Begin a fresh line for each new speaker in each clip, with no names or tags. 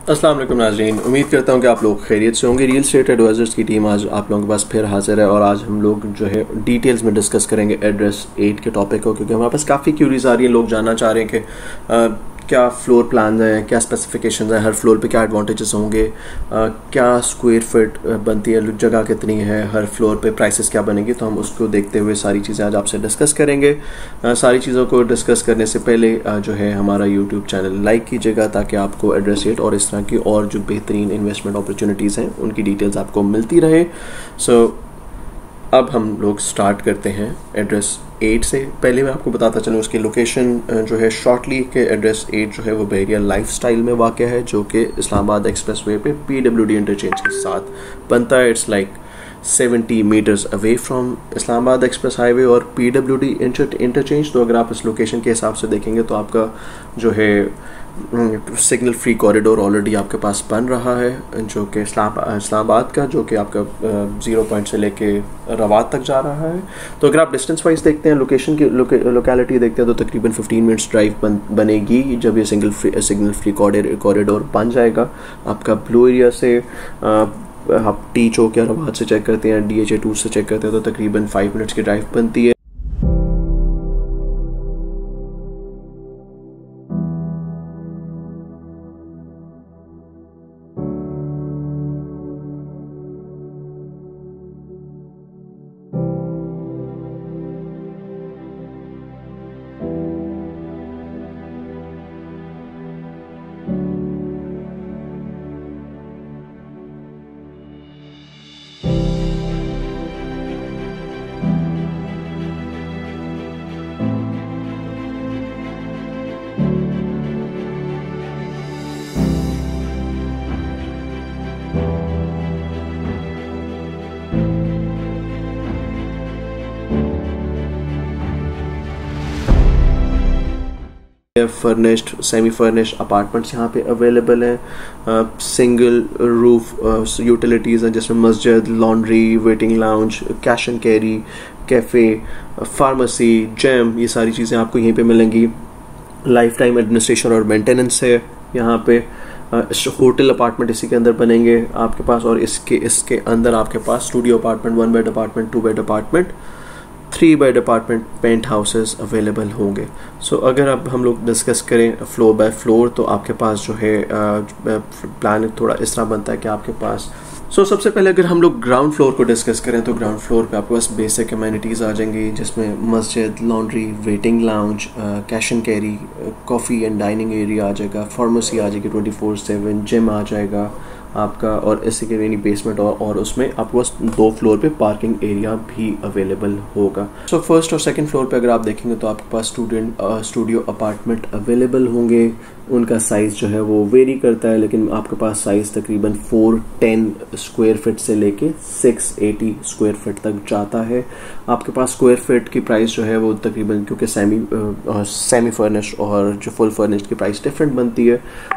अस्सलाम वालेकुम नाज़रीन, उम्मीद करता हूँ कि आप लोग खैरियत से होंगे। रियल एस्टेट एडवाइजर्स की टीम आज आप लोगों के पास फिर हाजिर है और आज हम लोग जो है डिटेल्स में डिस्कस करेंगे एड्रेस 8 के टॉपिक को, क्योंकि हमारे पास काफ़ी क्यूरीज आ रही है। लोग जानना चाह रहे हैं कि क्या फ्लोर प्लान है, क्या स्पेसिफिकेशंस हैं, हर फ्लोर पे क्या एडवांटेजेस होंगे, क्या स्क्वायर फीट बनती है, जगह कितनी है, हर फ्लोर पे प्राइसेस क्या बनेंगी। तो हम उसको देखते हुए सारी चीज़ें आज आपसे डिस्कस करेंगे। सारी चीज़ों को डिस्कस करने से पहले जो है हमारा यूट्यूब चैनल लाइक कीजिएगा ताकि आपको एड्रेस 8 और इस तरह की और जो बेहतरीन इन्वेस्टमेंट अपॉर्चुनिटीज़ हैं उनकी डिटेल्स आपको मिलती रहे। अब हम लोग स्टार्ट करते हैं एड्रेस 8 से। पहले मैं आपको बताता चलूँ उसकी लोकेशन जो है शॉर्टली के एड्रेस 8 जो है वो बहरिया लाइफस्टाइल में वाक़या है, जो कि इस्लामाबाद एक्सप्रेसवे पे PWD इंटरचेंज के साथ बनता है। It's like 70 metres away from Islamabad express highway और PWD इंटरचेंज। तो अगर आप इस लोकेशन के हिसाब से देखेंगे तो आपका जो है सिग्नल फ्री कॉरिडोर ऑलरेडी आपके पास बन रहा है, जो कि इस्लामाबाद का, जो कि आपका 0 पॉइंट से लेके रवात तक जा रहा है। तो अगर आप डिस्टेंस वाइज देखते हैं, लोकेशन की लोकेलिटी देखते हैं, तो तकरीबन 15 मिनट्स ड्राइव बनेगी जब ये सिग्नल फ्री कॉरिडोर बन जाएगा। आपका ब्लू एरिया से आप टी चौक या रवात से चेक करते हैं, DHA 2 से चेक करते हैं, तो तकरीबन 5 मिनट्स की ड्राइव बनती है। फर्निश्ड सेमी फर्निश्ड अपार्टमेंट्स यहाँ पे अवेलेबल हैं। सिंगल रूफ यूटिलिटीज़ हैं जिसमें मस्जिद, laundry, waiting lounge, cash and carry, cafe, pharmacy, gym, ये सारी चीज़ें आपको यहीं पे मिलेंगी। लाइफ टाइम एडमिनिस्ट्रेशन और मेंटेनेंस है यहाँ पे। होटल अपार्टमेंट इसी के अंदर बनेंगे आपके पास, और इसके अंदर आपके पास studio apartment, 1 bed apartment, 2 bed apartment, 3 bed apartment, penthouses available होंगे। सो अगर अब हम लोग डिस्कस करें फ्लोर बाय फ्लोर, तो आपके पास जो है प्लान थोड़ा इस तरह बनता है कि आपके पास सबसे पहले अगर हम लोग ग्राउंड फ्लोर को डिस्कस करें तो ग्राउंड फ्लोर पे आपके पास बेसिक अमेनिटीज़ आ जाएंगी, जिसमें मस्जिद, laundry, waiting lounge, cash and carry, coffee and dining area आ जाएगा, फार्मेसी आ जाएगी 24/7, जिम आ जाएगा आपका, और इसी के लिए बेसमेंट और उसमें आपके पास 2 फ्लोर पे पार्किंग एरिया भी अवेलेबल होगा। फर्स्ट और सेकंड फ्लोर पे अगर आप देखेंगे तो आपके पास स्टूडियो अपार्टमेंट अवेलेबल होंगे। उनका साइज़ जो है वो वेरी करता है, लेकिन आपके पास साइज़ तकरीबन 410 स्क्वायर फीट से लेके 680 स्क्वायर फीट तक जाता है। आपके पास स्क्वायर फीट की प्राइस जो है वो तकरीबन, क्योंकि सेमी फर्निश्ड और जो फुल फर्निश्ड की प्राइस डिफरेंट बनती है,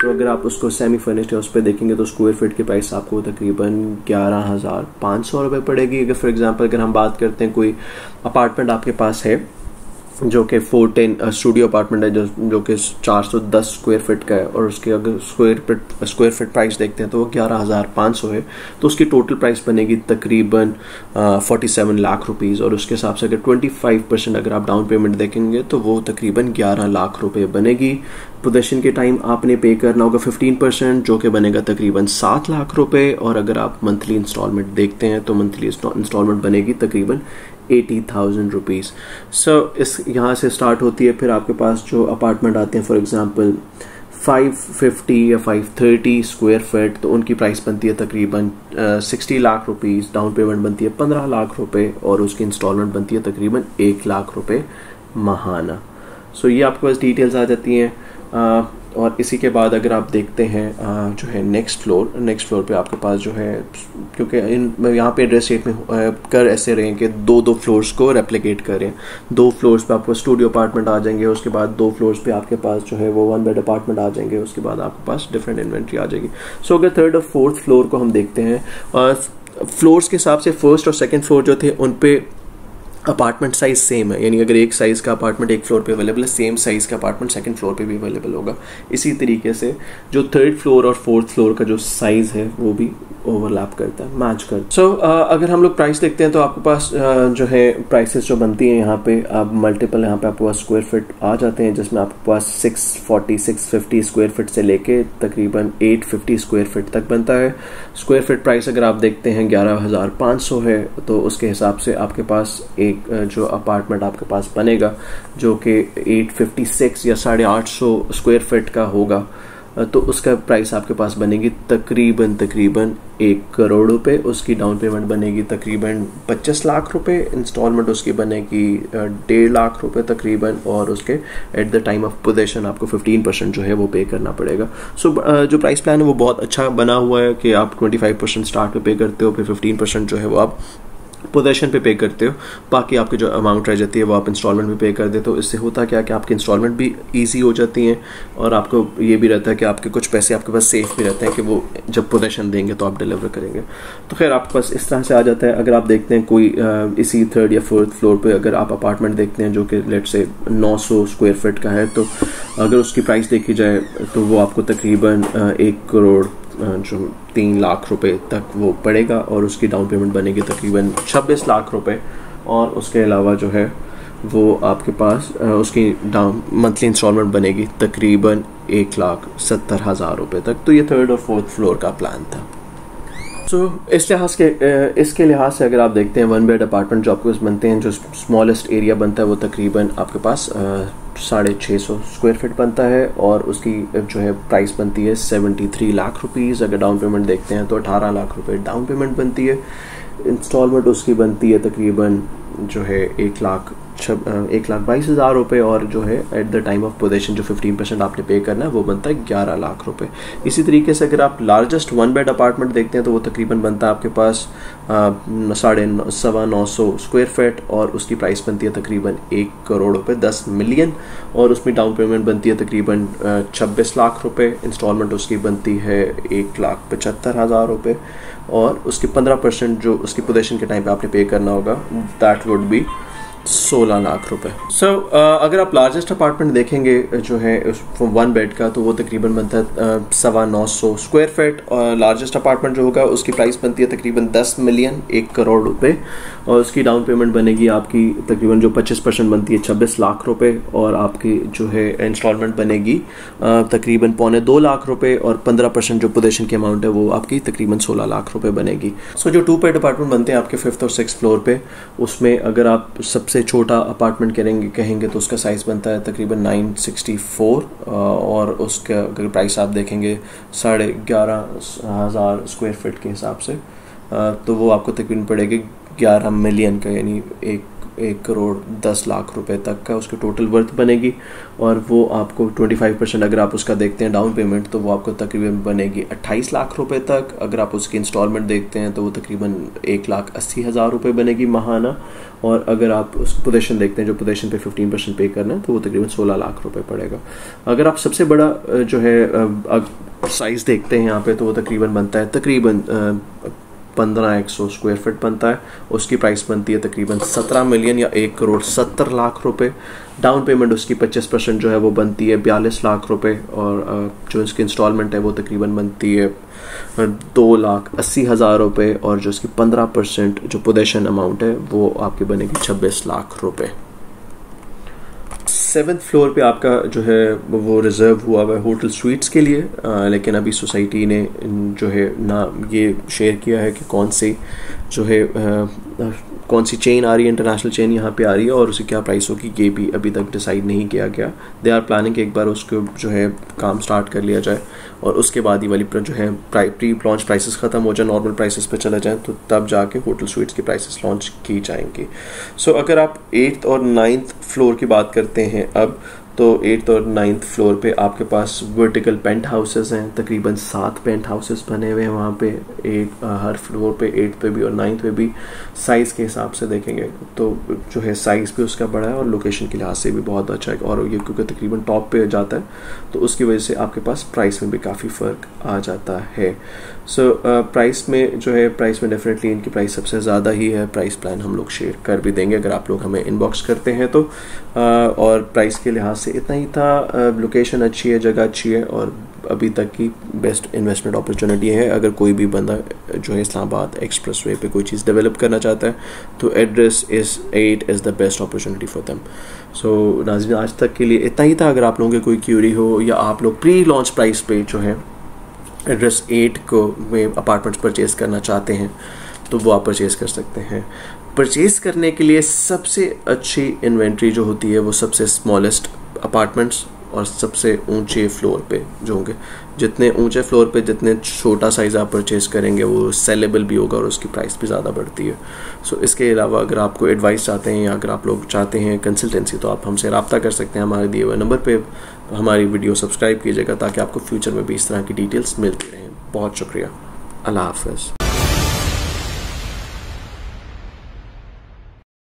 तो अगर आप उसको सेमी फर्निश्ड है उस पर देखेंगे तो स्क्वायर फीट की प्राइस आपको तकरीबन 11,500 रुपये पड़ेगी। अगर फॉर एग्जांपल अगर हम बात करते हैं कोई अपार्टमेंट आपके पास है जो कि 410 स्टूडियो अपार्टमेंट है, जो कि 410 स्क्वायर फीट का है, और उसके अगर स्क्वायर फीट प्राइस देखते हैं तो वो 11,500 है, तो उसकी टोटल प्राइस बनेगी तकरीबन 47 लाख रुपीज़। और उसके हिसाब से अगर 25% अगर आप डाउन पेमेंट देखेंगे तो वो तकरीबन 11 लाख रुपए बनेगी। पोजेशन के टाइम आपने पे करना होगा 15%, जो कि बनेगा तकरीबन 7 लाख रुपए, और अगर आप मंथली इंस्टॉलमेंट देखते हैं तो मंथली इंस्टॉलमेंट बनेगी तकरीबन 80,000 रुपीज़। इस यहाँ से स्टार्ट होती है। फिर आपके पास जो अपार्टमेंट आते हैं फॉर एग्जांपल 550 या 530 स्क्वायर फीट, तो उनकी प्राइस बनती है तकरीबन 60 लाख रुपीज़, डाउन पेमेंट बनती है 15 लाख रुपए, और उसकी इंस्टॉलमेंट बनती है तकरीबन 1 लाख रुपए माहाना। ये आपके पास डिटेल्स आ जाती हैं। और इसी के बाद अगर आप देखते हैं जो है नेक्स्ट फ्लोर पे आपके पास जो है, क्योंकि यहाँ पे एड्रेस 8 में कर ऐसे रहे हैं कि 2 फ्लोर्स को रेप्लिकेट करें। 2 फ्लोर्स पे आपको स्टूडियो अपार्टमेंट आ जाएंगे, उसके बाद 2 फ्लोर्स पे आपके पास जो है वो 1 बेड अपार्टमेंट आ जाएंगे, उसके बाद आपके पास डिफरेंट इन्वेंट्री आ जाएगी। अगर 3rd और 4th फ्लोर को हम देखते हैं, फ्लोर्स के हिसाब से 1st और 2nd फ्लोर जो थे उन पे अपार्टमेंट साइज सेम है, यानी अगर एक साइज़ का अपार्टमेंट एक फ्लोर पे अवेलेबल है, सेम साइज़ का अपार्टमेंट सेकंड फ्लोर पे भी अवेलेबल होगा। इसी तरीके से जो थर्ड फ्लोर और फोर्थ फ्लोर का जो साइज़ है वो भी ओवरलैप करता है, मैच करता है। सो अगर हम लोग प्राइस देखते हैं तो आपके पास जो है प्राइसेस जो बनती हैं यहाँ पे आप मल्टीपल, यहाँ पे आपके पास स्क्वायर फीट आ जाते हैं, जिसमें आपके पास 640 650 स्क्वायर फीट से लेके तकरीबन 850 स्क्वायर फीट तक बनता है। स्क्वायर फीट प्राइस अगर आप देखते हैं 11,500 है, तो उसके हिसाब से आपके पास एक जो अपार्टमेंट आपके पास बनेगा जो कि 856 या 850 स्क्वायर फीट का होगा, तो उसका प्राइस आपके पास बनेगी तकरीबन 1 करोड़ रुपए। उसकी डाउन पेमेंट बनेगी तकरीबन 25 लाख रुपए, इंस्टॉलमेंट उसकी बनेगी 1.5 लाख रुपए तकरीबन, और उसके at the time of possession आपको 15% जो है वो पे करना पड़ेगा। सो जो प्राइस प्लान है वो बहुत अच्छा बना हुआ है कि आप 25% स्टार्ट पे पे करते हो, फिर 15% जो है वो आप पोजेशन पे करते हो, बाकी आपकी जो अमाउंट रह जाती है वो आप इंस्टॉलमेंट में पे कर देते हो। इससे होता क्या कि आपकी इंस्टॉलमेंट भी इजी हो जाती हैं, और आपको ये भी रहता है कि आपके कुछ पैसे आपके पास सेफ भी रहते हैं कि वो जब पोजेशन देंगे तो आप डिलीवर करेंगे। तो खैर आपके पास इस तरह से आ जाता है। अगर आप देखते हैं कोई इसी थर्ड या फोर्थ फ्लोर पे अगर आप अपार्टमेंट देखते हैं जो कि लेट से 900 स्क्वायर फीट का है, तो अगर उसकी प्राइस देखी जाए तो वो आपको तकरीबन 1 करोड़ जो 3 लाख रुपए तक वो पड़ेगा, और उसकी डाउन पेमेंट बनेगी तकरीबन 26 लाख रुपए, और उसके अलावा जो है वो आपके पास उसकी डाउन मंथली इंस्टॉलमेंट बनेगी तकरीबन 1,70,000 रुपए तक। तो ये थर्ड और फोर्थ फ्लोर का प्लान था। तो इसके लिहाज से अगर आप देखते हैं 1 बेड अपार्टमेंट जो आपको बनते हैं, जो स्मॉलेस्ट एरिया बनता है वो तकरीबन आपके पास 650 स्क्वायर फीट बनता है, और उसकी जो है प्राइस बनती है 73 लाख रुपीज़। अगर डाउन पेमेंट देखते हैं तो 18 लाख रुपए डाउन पेमेंट बनती है। इंस्टॉलमेंट उसकी बनती है तकरीबन जो है 1,22,000 रुपये, और जो है at the time of possession जो 15% आपने पे करना है वो बनता है 11 लाख रुपए। इसी तरीके से अगर आप लार्जेस्ट 1 बेड अपार्टमेंट देखते हैं तो वो तकरीबन बनता है आपके पास 950 स्क्वायर फीट, और उसकी प्राइस बनती है तकरीबन 1 करोड़ रुपए 10 मिलियन, और उसमें डाउन पेमेंट बनती है तकरीबन 26 लाख रुपए। इंस्टॉलमेंट उसकी बनती है 1,75,000 रुपये, और उसकी 15% जो उसकी पोजेशन के टाइम पे आपने पे करना होगा दैट वुड बी 16 लाख रुपए। सो अगर आप लार्जेस्ट अपार्टमेंट देखेंगे जो है 1 बेड का, तो वो तकरीबन बनता है 950 स्क्वायर फीट, और लार्जेस्ट अपार्टमेंट जो होगा उसकी प्राइस बनती है तकरीबन 10 मिलियन 1 करोड़ रुपए, और उसकी डाउन पेमेंट बनेगी आपकी तकरीबन जो 25% बनती है 26 लाख रुपए, और आपकी जो है इंस्टॉलमेंट बनेगी तकरीबन 1.25 लाख रुपए, और 15% जो पोजेशन की अमाउंट है वो आपकी तकरीबन 16 लाख रुपए बनेगी। सो जो 2 बेड अपार्टमेंट बनते हैं आपके 5th और 6th फ्लोर पे, उसमें अगर आप सबसे छोटा अपार्टमेंट कहेंगे तो उसका साइज़ बनता है तकरीबन 964, और उसका अगर प्राइस आप देखेंगे 11,500 स्क्वायर फीट के हिसाब से, तो वो आपको तकरीबन पड़ेगी 11 मिलियन का, यानी 1 करोड़ 10 लाख रुपए तक का उसकी टोटल वर्थ बनेगी। और वो आपको 25% अगर आप उसका देखते हैं डाउन पेमेंट, तो वो आपको तकरीबन बनेगी 28 लाख रुपए तक। अगर आप उसकी इंस्टॉलमेंट देखते हैं तो वो तकरीबन 1,80,000 रुपये बनेगी माहाना, और अगर आप उस पोजीशन देखते हैं जो पोजीशन पे 15% पे करना है, तो वो तकरीबन 16 लाख रुपए पड़ेगा। अगर आप सबसे बड़ा जो है साइज़ देखते हैं यहाँ पे, तो वो तकरीबन बनता है तकरीबन 1500 स्क्वायर फीट बनता है। उसकी प्राइस बनती है तकरीबन 17 मिलियन या 1 करोड़ 70 लाख रुपए। डाउन पेमेंट उसकी 25% जो है वो बनती है 42 लाख रुपए, और जो इसकी इंस्टॉलमेंट है वो तकरीबन बनती है 2,80,000 रुपये, और जो इसकी 15% जो पोजेशन अमाउंट है वो आपकी बनेगी 26 लाख रुपए। 7th फ्लोर पे आपका जो है वो रिज़र्व हुआ हुआ है होटल स्वीट्स के लिए, लेकिन अभी सोसाइटी ने जो है ना ये शेयर किया है कि कौन सी जो है कौन सी चेन आ रही है, इंटरनेशनल चेन यहाँ पे आ रही है, और उसकी क्या प्राइस होगी ये भी अभी तक डिसाइड नहीं किया गया। दे आर प्लानिंग कि एक बार उसको जो है काम स्टार्ट कर लिया जाए, और उसके बाद ही वाली जो है प्री लॉन्च प्राइसेस ख़त्म हो जाए, नॉर्मल प्राइसेस पे चला जाए, तो तब जाके होटल स्वीट्स की प्राइसेस लॉन्च की जाएंगी। सो अगर आप 8th और 9th फ्लोर की बात करते हैं अब, तो 8th और 9th फ्लोर पे आपके पास वर्टिकल पेंट हाउसेस हैं, तकरीबन 7 पेंट हाउसेस बने हुए हैं वहाँ पे, एक हर फ्लोर पे 8th पे भी और 9th पे भी। साइज़ के हिसाब से देखेंगे तो जो है साइज़ भी उसका बड़ा है और लोकेशन के लिहाज से भी बहुत अच्छा है, और ये क्योंकि तकरीबन टॉप पे जाता है तो उसकी वजह से आपके पास प्राइस में भी काफ़ी फ़र्क आ जाता है। सो प्राइस में जो है, प्राइस में डेफिनेटली इनकी प्राइस सबसे ज़्यादा ही है। प्राइस प्लान हम लोग शेयर कर भी देंगे अगर आप लोग हमें इनबॉक्स करते हैं तो। और प्राइस के लिहाज से इतना ही था। लोकेशन अच्छी है, जगह अच्छी है और अभी तक की बेस्ट इन्वेस्टमेंट अपॉर्चुनिटी है। अगर कोई भी बंदा जो है इस्लामाबाद एक्सप्रेस वे पर कोई चीज़ डेवलप करना चाहता है तो address is 8 is the best opportunity for them. So नाज़रीन, आज तक के लिए इतना ही था। अगर आप लोगों की कोई क्यूरी हो या आप लोग प्री लॉन्च प्राइस पे जो है एड्रेस 8 को में अपार्टमेंट्स परचेज़ करना चाहते हैं तो वो आप परचेज़ कर सकते हैं। परचेज़ करने के लिए सबसे अच्छी इन्वेंट्री जो होती है वो सबसे स्मॉलेस्ट अपार्टमेंट्स और सबसे ऊंचे फ्लोर पे जो होंगे। जितने ऊंचे फ्लोर पे जितने छोटा साइज़ आप परचेज़ करेंगे वो सेलेबल भी होगा और उसकी प्राइस भी ज़्यादा बढ़ती है। सो इसके अलावा अगर आपको एडवाइस चाहते हैं या अगर आप लोग चाहते हैं कंसल्टेंसी तो आप हमसे रब्ता कर सकते हैं हमारे दिए हुए नंबर पे। हमारी वीडियो सब्सक्राइब कीजिएगा ताकि आपको फ्यूचर में भी इस तरह की डिटेल्स मिलती रहें। बहुत शुक्रिया। अल्लाह हाफ़िज़।